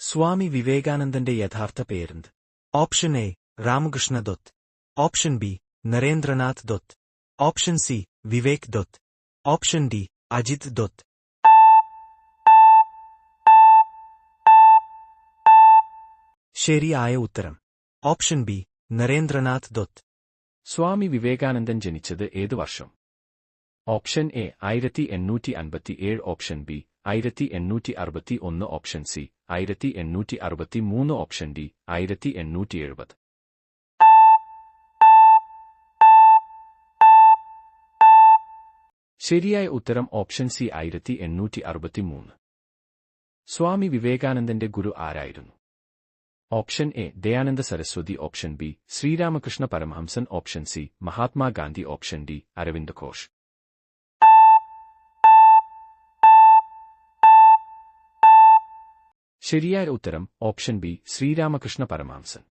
സ്വാമി വിവേകാനന്ദന്റെ യഥാർത്ഥ പേരെന്ത്? Option A Ramakrishna Datt, option B Narendranath Datt, option C Vivek Datt, option D Ajit Datt. ശരിയായ ഉത്തരം ഓപ്ഷൻ ബി നരേന്ദ്രനാഥ് ദത്ത്. സ്വാമി വിവേകാനന്ദൻ ജനിച്ചത് ഏത് വർഷം? Option A 1857, option B 1861, option C 1863, option D 1870. ശരിയായ ഉത്തരം ഓപ്ഷൻ സി 1863. സ്വാമി വിവേകാനന്ദന്റെ ഗുരു ആരായിരുന്നു? Option A Dayananda Saraswati, option B Sri Ramakrishna പരമഹംസൻ, option C Mahatma Gandhi, option D Aravind Ghosh. ശരിയായ ഉത്തരം ഓപ്ഷൻ ബി ശ്രീരാമകൃഷ്ണ പരമഹംസൻ.